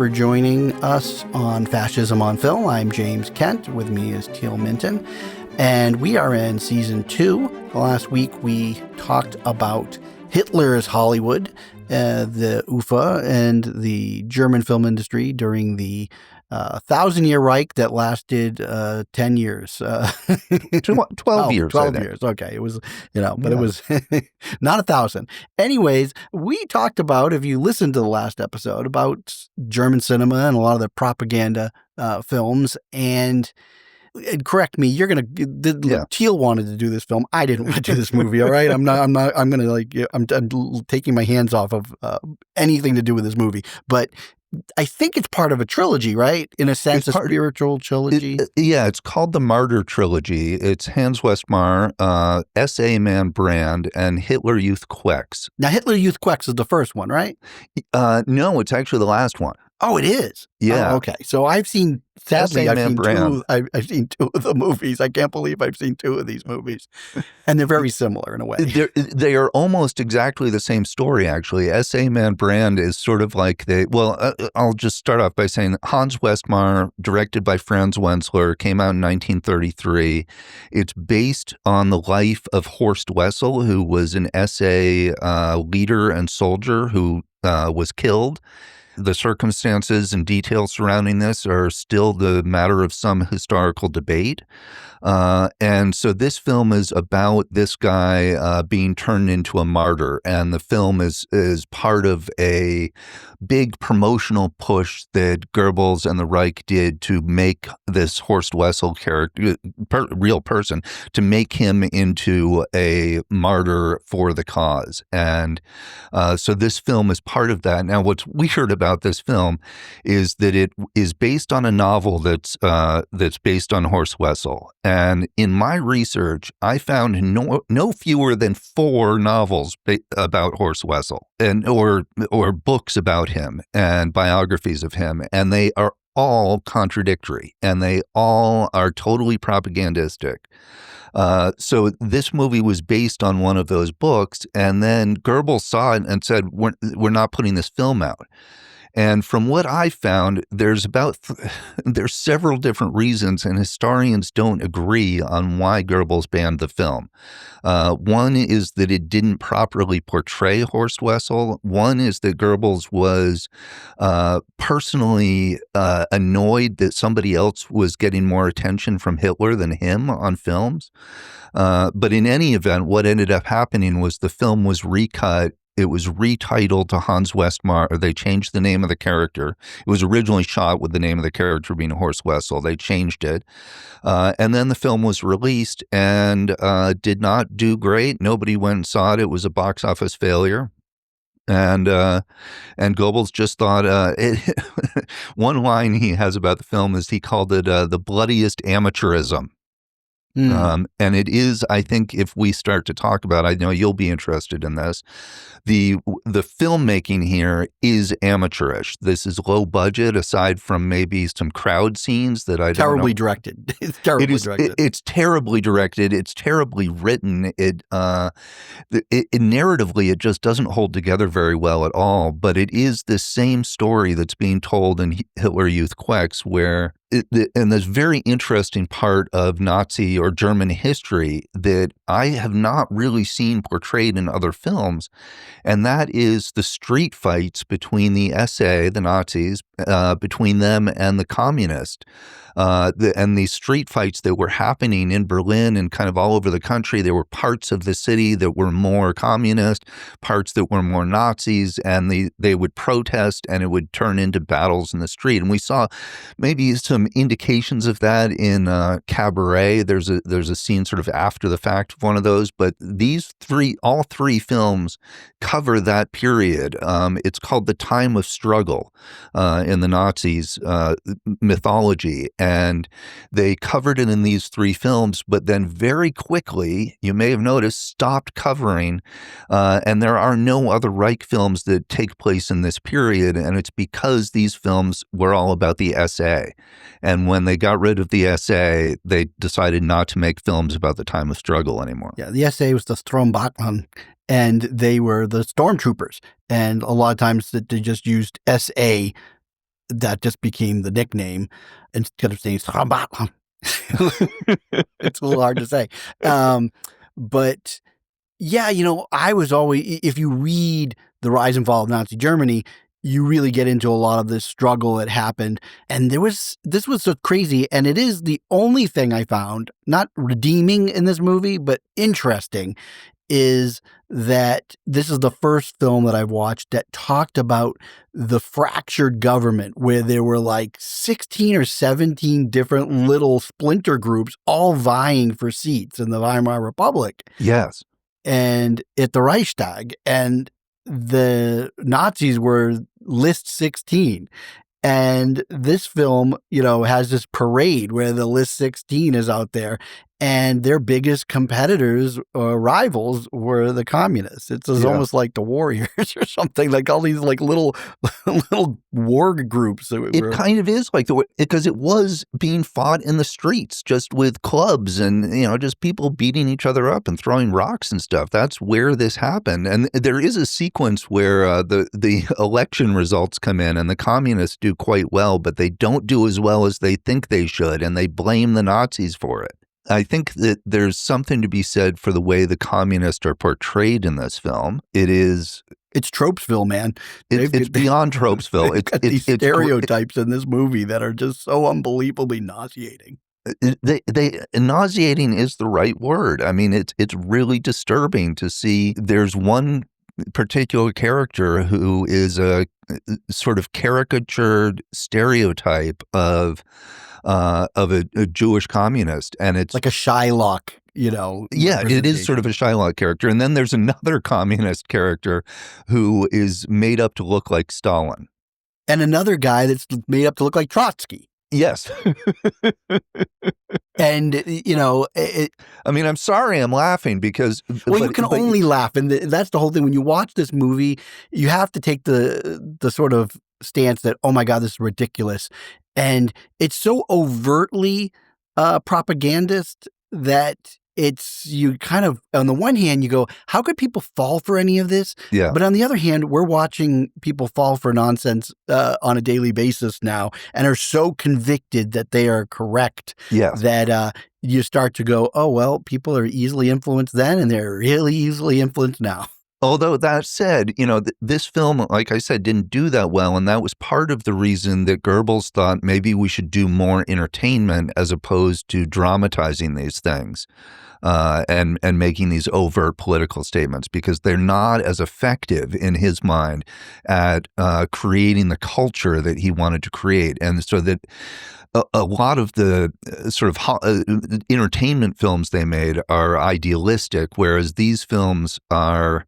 for joining us on Fascism on Film. I'm James Kent. With me is Teal Minton. And we are in Season 2. Last week we talked about Hitler's Hollywood, the UFA, and the German film industry during the 1,000-year Reich that lasted 10 years. 12 years. 12 years. Okay. It was, but it was not 1,000. Anyways, we talked about, if you listened to the last episode, about German cinema and a lot of the propaganda films. And correct me, you're going to, Teal wanted to do this film. I didn't want to do this movie. All right. I'm taking my hands off of anything to do with this movie. But I think it's part of a trilogy, right? In a sense, a spiritual trilogy. It's called the Martyr Trilogy. It's Hans Westmar, S.A. Mann Brand, and Hitler Youth Quex. Now, Hitler Youth Quex is the first one, right? No, it's actually the last one. Oh, it is? Yeah. Oh, okay. So I've seen, sadly, I've seen two of the movies. I can't believe I've seen two of these movies. And they're very similar in a way. They are almost exactly the same story, actually. S.A. Mann Brand is sort of like I'll just start off by saying Hans Westmar, directed by Franz Wenzler, came out in 1933. It's based on the life of Horst Wessel, who was an SA leader and soldier who was killed. The circumstances and details surrounding this are still the matter of some historical debate. And so this film is about this guy being turned into a martyr. And the film is part of a big promotional push that Goebbels and the Reich did to make this Horst Wessel character, real person, to make him into a martyr for the cause. And so this film is part of that. Now, what's weird about this film is that it is based on a novel that's based on Horst Wessel. And in my research, I found no fewer than 4 novels about Horst Wessel or books about him and biographies of him, and they are all contradictory, and they all are totally propagandistic. So this movie was based on one of those books, and then Goebbels saw it and said, "We're not putting this film out." And from what I found, there's several different reasons, and historians don't agree on why Goebbels banned the film. One is that it didn't properly portray Horst Wessel. One is that Goebbels was personally annoyed that somebody else was getting more attention from Hitler than him on films. But in any event, what ended up happening was the film was recut. It was retitled to Hans Westmar, or they changed the name of the character. It was originally shot with the name of the character being Horst Wessel. They changed it. And then the film was released and did not do great. Nobody went and saw it. It was a box office failure. And Goebbels just thought, one line he has about the film is he called it the bloodiest amateurism. And it is, I think, if we start to talk about, I know you'll be interested in this, the filmmaking here is amateurish. This is low budget, aside from maybe some crowd scenes that I don't know. Terribly directed. It's terribly directed. It's terribly directed. It's terribly written. It narratively, it just doesn't hold together very well at all. But it is the same story that's being told in Hitler Youth Quex, where and this very interesting part of Nazi or German history that I have not really seen portrayed in other films, and that is the street fights between the SA, the Nazis, between them and the communists. And these street fights that were happening in Berlin and kind of all over the country, there were parts of the city that were more communist, parts that were more Nazis, and they would protest and it would turn into battles in the street. And we saw maybe some indications of that in Cabaret. There's a scene sort of after the fact of one of those, but all three films cover that period. It's called the time of struggle in the Nazis' mythology. And they covered it in these 3 films, but then very quickly, you may have noticed, stopped covering. And there are no other Reich films that take place in this period. And it's because these films were all about the SA. And when they got rid of the SA, they decided not to make films about the time of struggle anymore. Yeah, the SA was the Sturmbannwachen, and they were the stormtroopers. And a lot of times they just used SA that just became the nickname instead of saying it's a little hard to say. But yeah, I was always, if you read The Rise and Fall of Nazi Germany, you really get into a lot of this struggle that happened. And this was so crazy. And it is the only thing I found, not redeeming in this movie, but interesting, is that this is the first film that I've watched that talked about the fractured government, where there were like 16 or 17 different little splinter groups all vying for seats in the Weimar Republic. Yes. And at the Reichstag. And the Nazis were list 16. And this film, has this parade where the list 16 is out there, and their biggest competitors or rivals were the communists. It's almost like the Warriors or something, like all these like little war groups. It kind of is like because it was being fought in the streets, just with clubs and, just people beating each other up and throwing rocks and stuff. That's where this happened. And there is a sequence where the election results come in and the communists do quite well, but they don't do as well as they think they should, and they blame the Nazis for it. I think that there's something to be said for the way the communists are portrayed in this film. It's Tropesville, man. It's beyond Tropesville. It's got these stereotypes in this movie that are just so unbelievably nauseating. Nauseating is the right word. I mean, it's really disturbing to see. There's one particular character who is a sort of caricatured stereotype of a Jewish communist, and it's like a Shylock, Yeah, it is sort of a Shylock character. And then there's another communist character who is made up to look like Stalin. And another guy that's made up to look like Trotsky. Yes. And, I mean, I'm sorry I'm laughing because... Well, you can only laugh. And that's the whole thing. When you watch this movie, you have to take the sort of stance that, oh my God, this is ridiculous. And it's so overtly propagandist that you kind of, on the one hand, you go, how could people fall for any of this? Yeah. But on the other hand, we're watching people fall for nonsense on a daily basis now and are so convicted that they are correct. Yes. That you start to go, oh, well, people are easily influenced then and they're really easily influenced now. Although that said, this film, like I said, didn't do that well. And that was part of the reason that Goebbels thought maybe we should do more entertainment as opposed to dramatizing these things and making these overt political statements, because they're not as effective in his mind at creating the culture that he wanted to create. And so that a lot of the sort of entertainment films they made are idealistic, whereas these films are...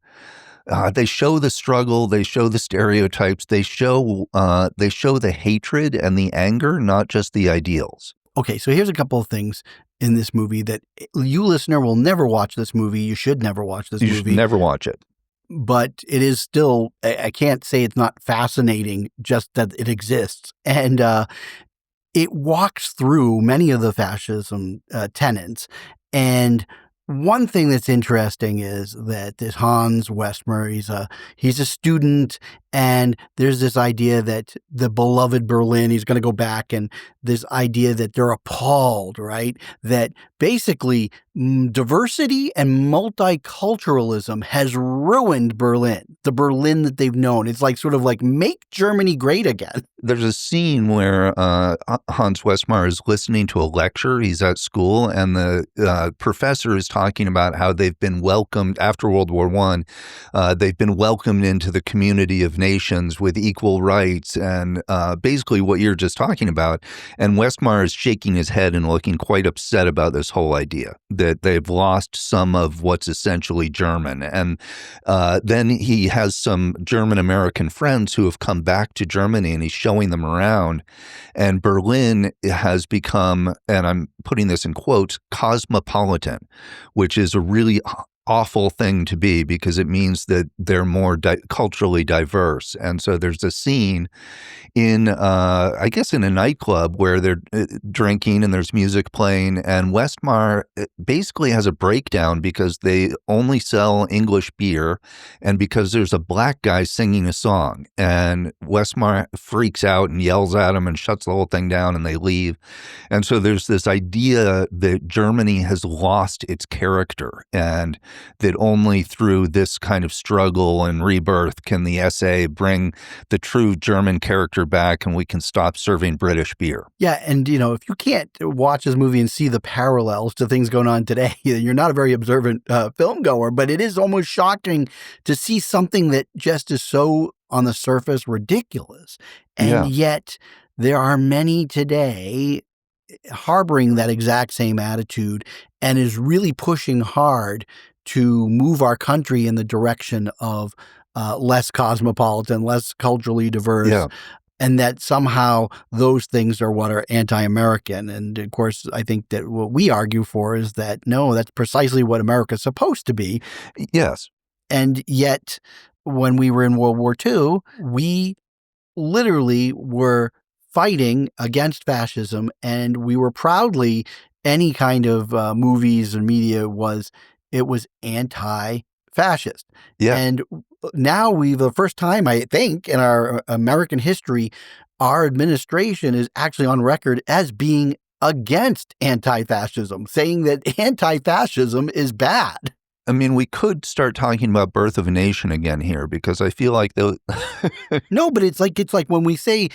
they show the struggle, they show the stereotypes, they show the hatred and the anger, not just the ideals. Okay, so here's a couple of things in this movie that you, listener, will never watch this movie. You should never watch this movie. You should never watch it. But it is still, I can't say it's not fascinating, just that it exists. And it walks through many of the fascism tenets. And one thing that's interesting is that this Hans Westmar, he's a student, and there's this idea that the beloved Berlin, he's going to go back, and this idea that they're appalled, right? That basically diversity and multiculturalism has ruined Berlin, the Berlin that they've known. It's like sort of like make Germany great again. There's a scene where Hans Westmar is listening to a lecture. He's at school, and the professor is talking about how they've been welcomed after World War I. They've been welcomed into the community of nations with equal rights, and basically what you're just talking about. And Westmar is shaking his head and looking quite upset about this whole idea that they've lost some of what's essentially German. And then he has some German-American friends who have come back to Germany, and he's showing them around. And Berlin has become, and I'm putting this in quotes, cosmopolitan, which is a really awful thing to be because it means that they're more culturally diverse. And so there's a scene in, I guess, in a nightclub where they're drinking and there's music playing. And Westmar basically has a breakdown because they only sell English beer and because there's a black guy singing a song. And Westmar freaks out and yells at him and shuts the whole thing down and they leave. And so there's this idea that Germany has lost its character and that only through this kind of struggle and rebirth can the essay bring the true German character back and we can stop serving British beer. Yeah, and if you can't watch this movie and see the parallels to things going on today, you're not a very observant film goer, but it is almost shocking to see something that just is so on the surface ridiculous. And yet there are many today harboring that exact same attitude and is really pushing hard to move our country in the direction of less cosmopolitan, less culturally diverse, and that somehow those things are what are anti-American. And of course, I think that what we argue for is that, no, that's precisely what America's supposed to be. Yes. And yet, when we were in World War II, we literally were fighting against fascism, and we were proudly, any kind of movies and media was anti-fascist. Yeah. And now the first time, I think, in our American history, our administration is actually on record as being against anti-fascism, saying that anti-fascism is bad. I mean, we could start talking about Birth of a Nation again here because I feel like the No, but it's like when we say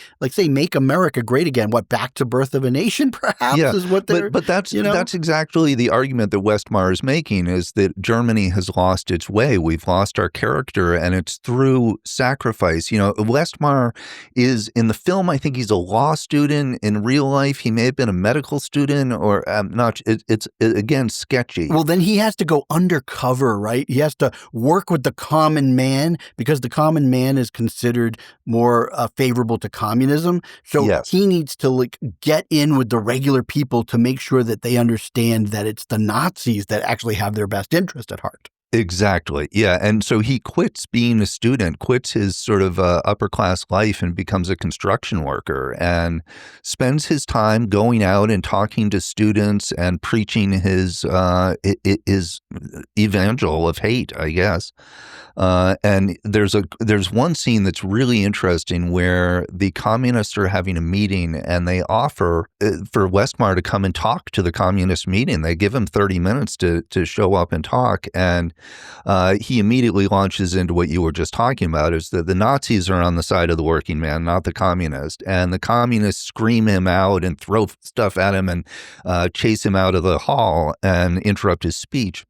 make America great again, what, back to Birth of a Nation perhaps is what they're but that's exactly the argument that Westmar is making, is that Germany has lost its way. We've lost our character, and it's through sacrifice. Westmar is in the film, I think he's a law student. In real life, he may have been a medical student, or not. It's again sketchy. Well, then he has to go undercover, right? He has to work with the common man because the common man is considered more favorable to communism. So he needs to get in with the regular people to make sure that they understand that it's the Nazis that actually have their best interest at heart. Exactly. Yeah. And so he quits being a student, quits his sort of upper class life and becomes a construction worker and spends his time going out and talking to students and preaching his evangel of hate, I guess. And there's one scene that's really interesting where the communists are having a meeting and they offer for Westmar to come and talk to the communist meeting. They give him 30 minutes to show up and talk. And he immediately launches into what you were just talking about, is that the Nazis are on the side of the working man, not the communists. And the communists scream him out and throw stuff at him and chase him out of the hall and interrupt his speech.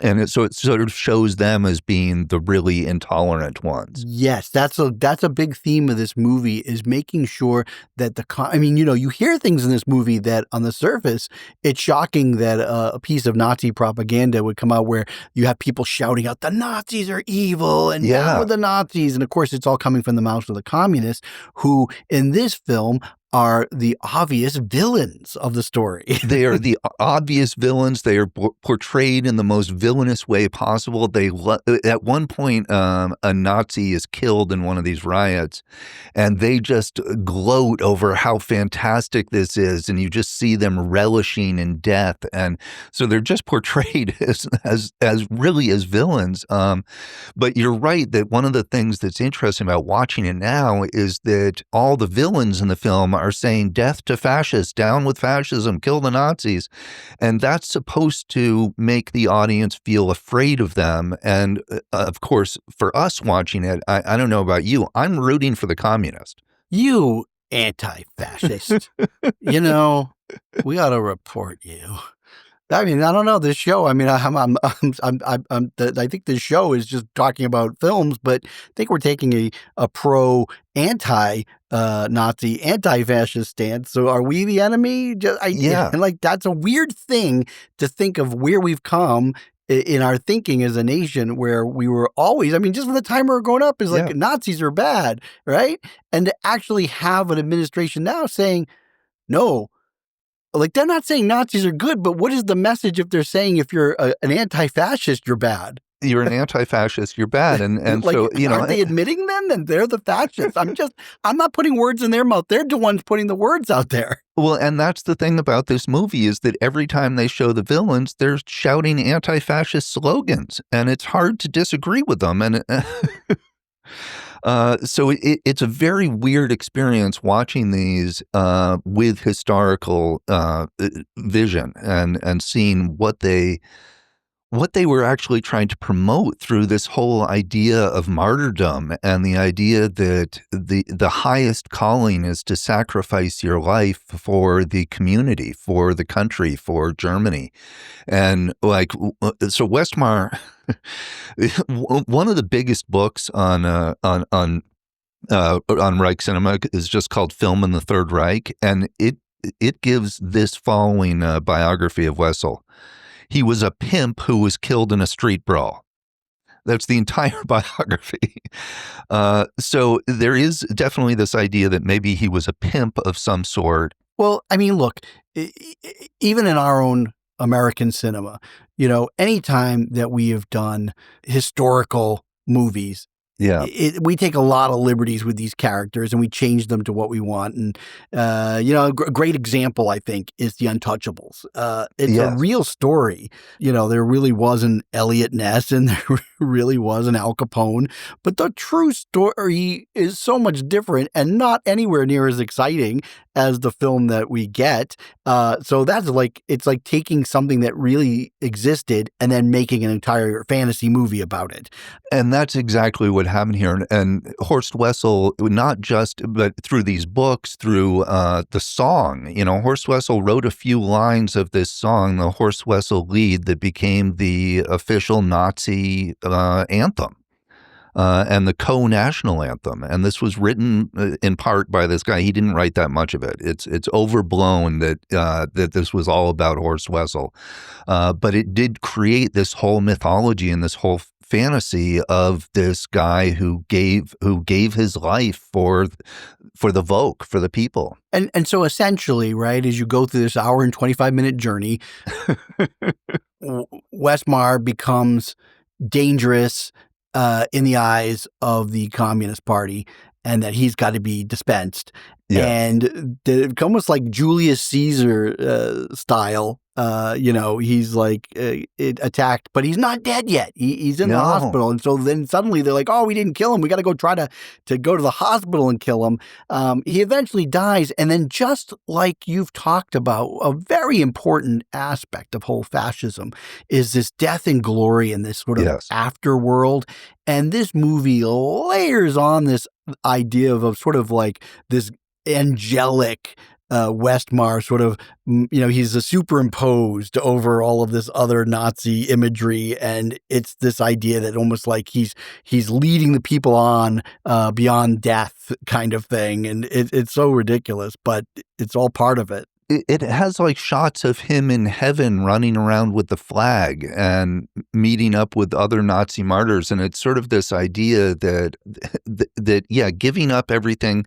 And so it sort of shows them as being the really intolerant ones. Yes, that's a big theme of this movie, is making sure that you hear things in this movie that on the surface, it's shocking that a piece of Nazi propaganda would come out where you have people shouting out, the Nazis are evil and down with the Nazis. And of course, it's all coming from the mouths of the communists, who in this film are the obvious villains of the story. They are the obvious villains. They are portrayed in the most villainous way possible. At one point, a Nazi is killed in one of these riots, and they just gloat over how fantastic this is, and you just see them relishing in death. And so they're just portrayed as really as villains. But you're right that one of the things that's interesting about watching it now is that all the villains in the film are saying death to fascists, down with fascism, kill the Nazis. And that's supposed to make the audience feel afraid of them. And of course, for us watching it, I don't know about you, I'm rooting for the communist. You anti-fascist. We ought to report you. I mean, I don't know this show. I mean, I think this show is just talking about films, but I think we're taking a anti-Nazi, anti-fascist stance. So, are we the enemy? That's a weird thing to think of where we've come in our thinking as a nation, where we were always, just from the time we were growing up, is like Nazis are bad, right? And to actually have an administration now saying, no, like, they're not saying Nazis are good, but what is the message if they're saying if you're an anti-fascist, you're bad? You're an anti-fascist, you're bad. And like, so, aren't they admitting then that they're the fascists? I'm not putting words in their mouth. They're the ones putting the words out there. Well, and that's the thing about this movie is that every time they show the villains, they're shouting anti-fascist slogans, and it's hard to disagree with them. And so it's a very weird experience watching these with historical vision and seeing what they were actually trying to promote through this whole idea of martyrdom and the idea that the highest calling is to sacrifice your life for the community, for the country, for Germany. And like, so Westmar, one of the biggest books on Reich cinema is just called Film in the Third Reich. And it gives this following biography of Wessel. He was a pimp who was killed in a street brawl. That's the entire biography. So there is definitely this idea that maybe he was a pimp of some sort. Well, I mean, look, even in our own American cinema, anytime that we have done historical movies, yeah, we take a lot of liberties with these characters and we change them to what we want. And, a great example, I think, is The Untouchables. It's a real story. There really was an Elliot Ness and there really was an Al Capone. But the true story is so much different and not anywhere near as exciting as the film that we get. So that's it's like taking something that really existed and then making an entire fantasy movie about it. And that's exactly what happened here. And Horst Wessel, not just, but through these books, through the song, Horst Wessel wrote a few lines of this song, the Horst Wessel Lied, that became the official Nazi anthem. And the co-national anthem. And this was written in part by this guy. He didn't write that much of it. It's overblown that this was all about Horst Wessel. But it did create this whole mythology and this whole fantasy of this guy who gave his life for the Volk, for the people. And so essentially, right, as you go through this hour and 25-minute journey, Westmar becomes dangerous in the eyes of the Communist Party, and that he's got to be dispensed. Yeah. And almost like Julius Caesar style, he's like attacked, but he's not dead yet. He's in the hospital. And so then suddenly they're like, oh, we didn't kill him. We got to go try to go to the hospital and kill him. He eventually dies. And then just like you've talked about, a very important aspect of whole fascism is this death and glory and this sort of afterworld. And this movie layers on this idea of sort of like this angelic Westmar sort of, he's superimposed over all of this other Nazi imagery. And it's this idea that almost like he's leading the people on beyond death kind of thing. And it's so ridiculous, but it's all part of it. It has like shots of him in heaven running around with the flag and meeting up with other Nazi martyrs. And it's sort of this idea that giving up everything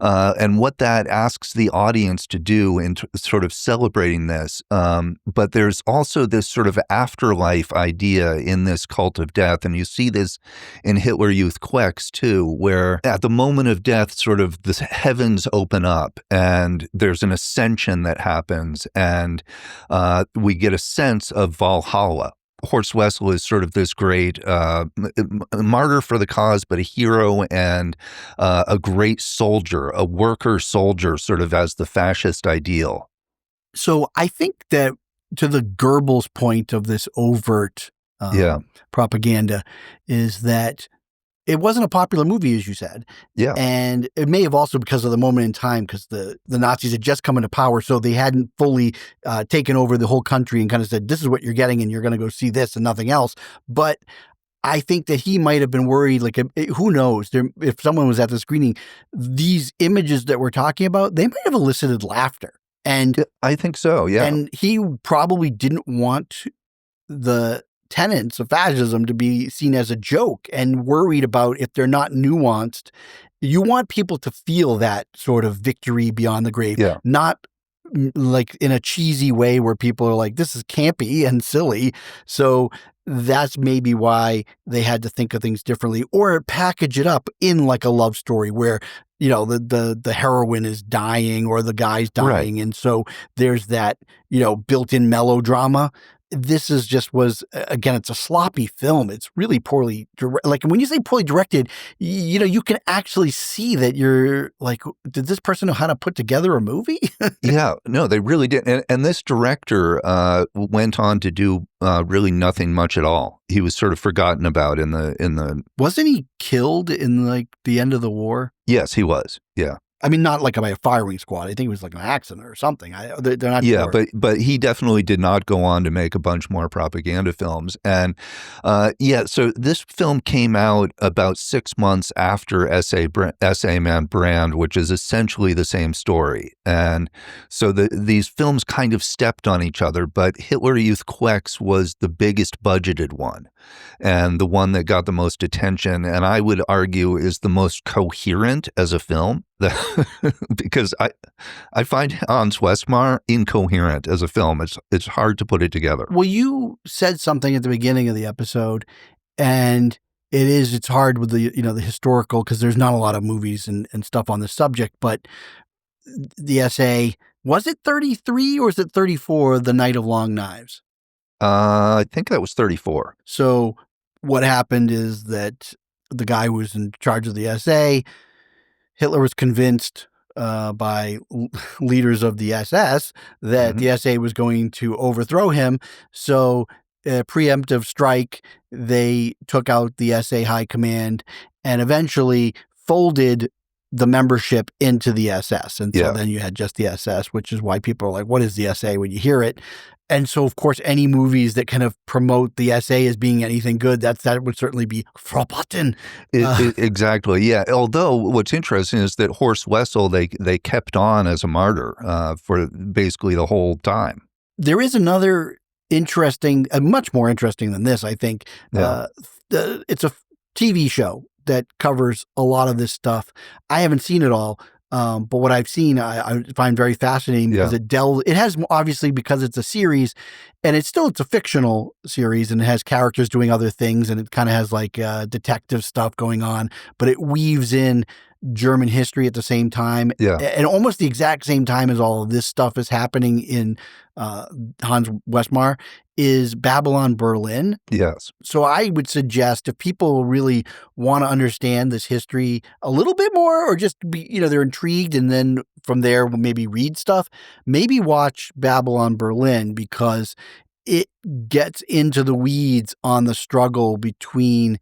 and what that asks the audience to do in sort of celebrating this. But there's also this sort of afterlife idea in this cult of death. And you see this in Hitler Youth Quex too, where at the moment of death, sort of the heavens open up and there's an ascension that happens, and we get a sense of Valhalla. Horst Wessel is sort of this great martyr for the cause, but a hero and a great soldier, a worker soldier, sort of as the fascist ideal. So I think that to the Goebbels point of this overt propaganda is that it wasn't a popular movie, as you said. Yeah. And it may have also because of the moment in time, because the Nazis had just come into power, so they hadn't fully taken over the whole country and kind of said, this is what you're getting and you're going to go see this and nothing else. But I think that he might have been worried, like, who knows, if someone was at the screening, these images that we're talking about, they might have elicited laughter. And I think so, yeah. And he probably didn't want the tenets of fascism to be seen as a joke and worried about if they're not nuanced. You want people to feel that sort of victory beyond the grave, not like in a cheesy way where people are like, this is campy and silly. So that's maybe why they had to think of things differently, or package it up in like a love story where, the heroine is dying or the guy's dying. Right. And so there's that, built-in melodrama. This was, again, it's a sloppy film. It's really poorly, like when you say poorly directed, you can actually see that you're like, did this person know how to put together a movie? Yeah, no, they really did. And this director went on to do really nothing much at all. He was sort of forgotten about in the. Wasn't he killed in like the end of the war? Yes, he was. Yeah. I mean, not like by a firing squad. I think it was like an accident or something. They're not Yeah, sure. but he definitely did not go on to make a bunch more propaganda films. And so this film came out about 6 months after Essay Man Brand, which is essentially the same story. And so these films kind of stepped on each other, but Hitler Youth Quex was the biggest budgeted one and the one that got the most attention, and I would argue is the most coherent as a film. Because I find Hans Westmar incoherent as a film. It's hard to put it together. Well, you said something at the beginning of the episode, and it's hard with the historical, because there's not a lot of movies and stuff on the subject, but the essay, was it 33 or is it 34, The Night of Long Knives? I think that was 34. So what happened is that the guy who was in charge of the essay, Hitler was convinced by leaders of the SS that the SA was going to overthrow him. So preemptive strike, they took out the SA high command and eventually folded the membership into the SS. And so then you had just the SS, which is why people are like, what is the SA when you hear it? And so, of course, any movies that kind of promote the SA as being anything good, that would certainly be verboten. Exactly, yeah. Although what's interesting is that Horst Wessel, they kept on as a martyr for basically the whole time. There is another interesting, much more interesting than this, I think. It's a TV show that covers a lot of this stuff. I haven't seen it all. But what I've seen, I find very fascinating because it has, obviously, because it's a series, and it's a fictional series, and it has characters doing other things, and it kind of has like detective stuff going on, but it weaves in German history at the same time, and almost the exact same time as all of this stuff is happening in Hans Westmar is Babylon Berlin. Yes. So I would suggest if people really want to understand this history a little bit more, or just be, they're intrigued, and then from there maybe read stuff, maybe watch Babylon Berlin, because it gets into the weeds on the struggle between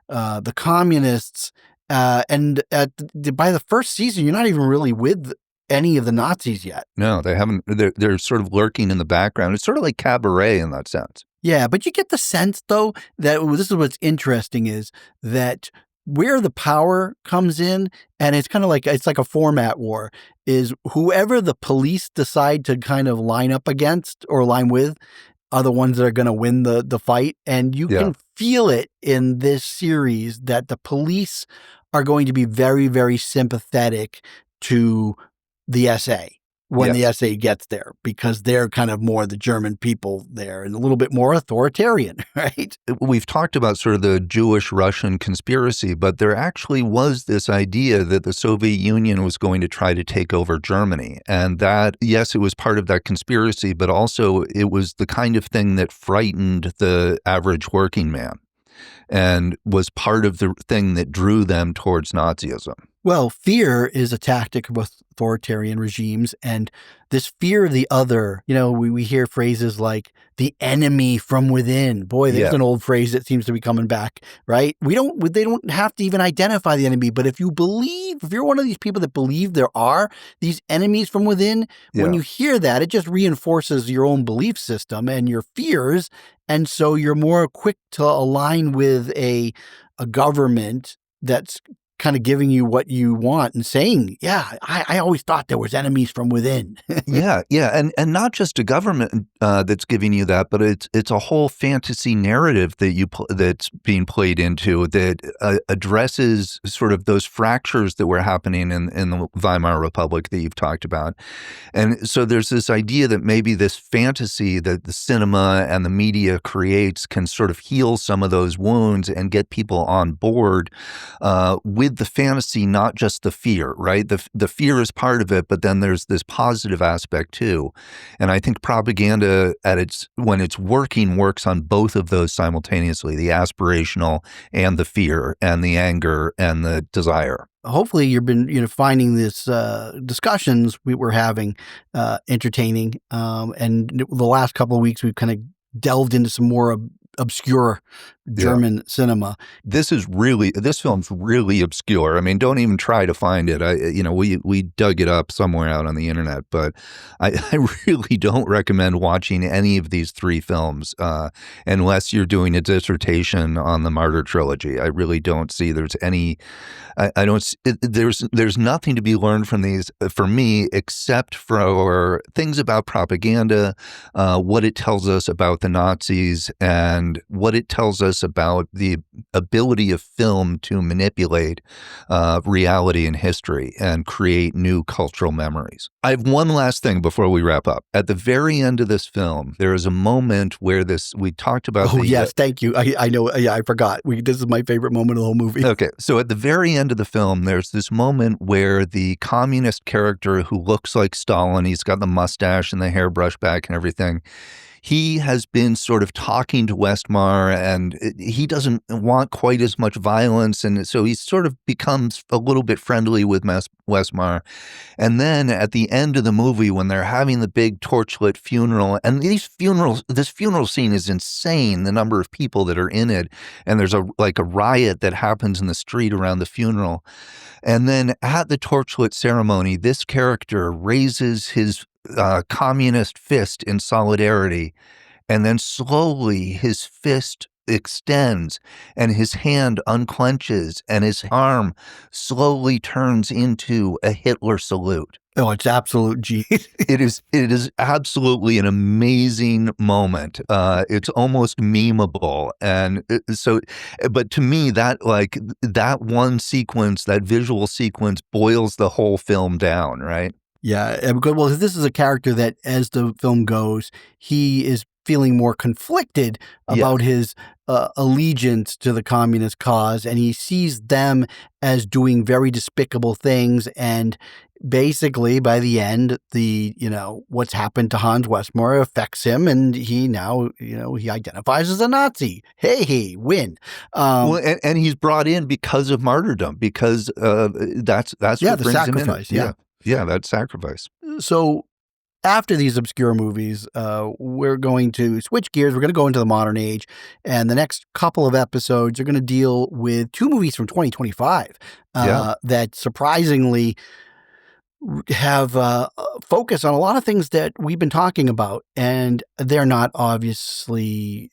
the communists and by the first season, you're not even really with any of the Nazis yet. No, they haven't. They're sort of lurking in the background. It's sort of like Cabaret in that sense. Yeah, but you get the sense, though, that this is what's interesting, is that where the power comes in, and it's kind of like, it's like a format war, is whoever the police decide to kind of line up against or line with are the ones that are going to win the fight. And you can feel it in this series that the police are going to be very, very sympathetic to the SA when the SA gets there, because they're kind of more the German people there and a little bit more authoritarian, right? We've talked about sort of the Jewish-Russian conspiracy, but there actually was this idea that the Soviet Union was going to try to take over Germany. And that, yes, it was part of that conspiracy, but also it was the kind of thing that frightened the average working man and was part of the thing that drew them towards Nazism. Well, fear is a tactic of authoritarian regimes, and this fear of the other, we hear phrases like the enemy from within. Boy, there's an old phrase that seems to be coming back, right? They don't have to even identify the enemy, but if you're one of these people that believe there are these enemies from within, when you hear that, it just reinforces your own belief system and your fears, and so you're more quick to align with a government that's kind of giving you what you want and saying, yeah, I always thought there was enemies from within. Yeah, and not just a government that's giving you that, but it's a whole fantasy narrative that's being played into that addresses sort of those fractures that were happening in the Weimar Republic that you've talked about. And so there's this idea that maybe this fantasy that the cinema and the media creates can sort of heal some of those wounds and get people on board with the fantasy, not just the fear, right? The fear is part of it, but then there's this positive aspect too. And I think propaganda when it's working, works on both of those simultaneously, the aspirational and the fear and the anger and the desire. Hopefully you've been, finding this discussions we were having entertaining. And the last couple of weeks, we've kind of delved into some more obscure German cinema. This film's really obscure. I mean, don't even try to find it. We dug it up somewhere out on the internet, but I really don't recommend watching any of these three films unless you're doing a dissertation on the Martyr Trilogy. I really don't see there's any. There's nothing to be learned from these for me except for things about propaganda, what it tells us about the Nazis, and what it tells us about the ability of film to manipulate reality and history and create new cultural memories. I have one last thing before we wrap up. At the very end of this film, there is a moment where we talked about. Oh, yes, thank you. I know. Yeah, I forgot. This is my favorite moment of the whole movie. Okay, so at the very end of the film, there's this moment where the communist character who looks like Stalin, he's got the mustache and the hair brushed back and everything. He has been sort of talking to Westmar, and he doesn't want quite as much violence, and so he sort of becomes a little bit friendly with Westmar. And then at the end of the movie, when they're having the big torchlit funeral, and this funeral scene is insane, the number of people that are in it, and there's a riot that happens in the street around the funeral. And then at the torchlit ceremony, this character raises his communist fist in solidarity, and then slowly his fist extends and his hand unclenches and his arm slowly turns into a Hitler salute. Oh, it's absolute genius. It is absolutely an amazing moment. It's almost memeable. And but to me, that one sequence, that visual sequence boils the whole film down, right? Yeah, because this is a character that, as the film goes, he is feeling more conflicted about his allegiance to the communist cause, and he sees them as doing very despicable things. And basically, by the end, what's happened to Hans Westmar affects him, and he now, he identifies as a Nazi. Hey, win. And he's brought in because of martyrdom, because that's what the brings sacrifice. him in. Yeah, that sacrifice. So after these obscure movies, we're going to switch gears. We're going to go into the modern age. And the next couple of episodes are going to deal with two movies from 2025 that surprisingly have focus on a lot of things that we've been talking about. And they're not obviously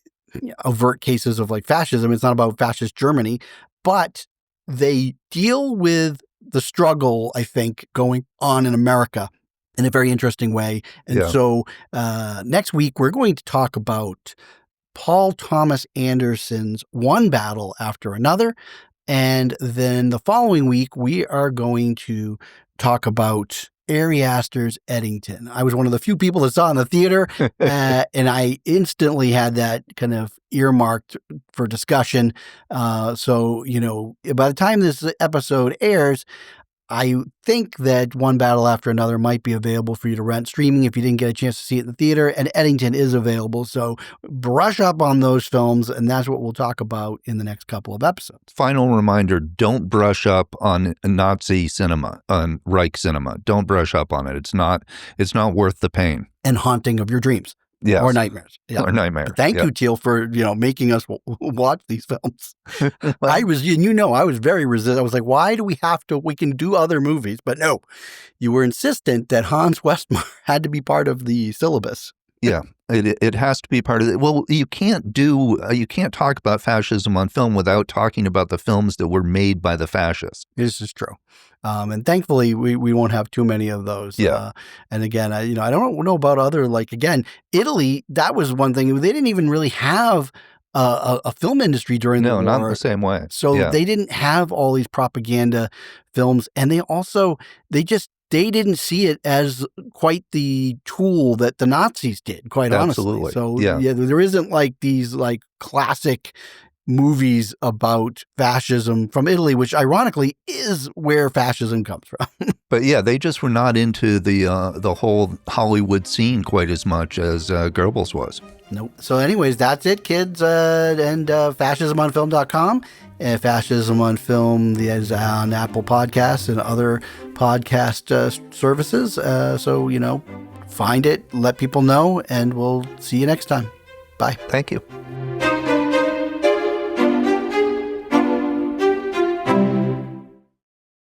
overt cases of fascism. It's not about fascist Germany, but they deal with the struggle, I think, going on in America in a very interesting way. And so next week, we're going to talk about Paul Thomas Anderson's One Battle After Another. And then the following week, we are going to talk about Ari Aster's Eddington. I was one of the few people that saw it in the theater, and I instantly had that kind of earmarked for discussion. So, by the time this episode airs, I think that One Battle After Another might be available for you to rent streaming if you didn't get a chance to see it in the theater, and Eddington is available. So brush up on those films, and that's what we'll talk about in the next couple of episodes. Final reminder, don't brush up on Nazi cinema, on Reich cinema. Don't brush up on it. It's not worth the pain. And haunting of your dreams. Yes. Or nightmares. Yeah. Or nightmares. But thank you, Teal, for making us watch these films. I was very resistant. I was like, why do we have to? We can do other movies, but no, you were insistent that Hans Westmar had to be part of the syllabus. Yeah. It has to be part of it. Well, you can't talk about fascism on film without talking about the films that were made by the fascists. This is true. And thankfully, we won't have too many of those. Yeah. And again, I don't know about other, like, again, Italy, that was one thing. They didn't even really have a film industry during the war. No, not in the same way. So they didn't have all these propaganda films. And they didn't see it as quite the tool that the Nazis did, quite Absolutely. honestly. So there isn't like these like classic movies about fascism from Italy, which ironically is where fascism comes from. But yeah, they just were not into the whole Hollywood scene quite as much as Goebbels was. Nope. So anyways, that's it, kids. And fascismonfilm.com. And Fascism on Film is on Apple Podcasts and other podcast services. So, find it, let people know, and we'll see you next time. Bye. Thank you.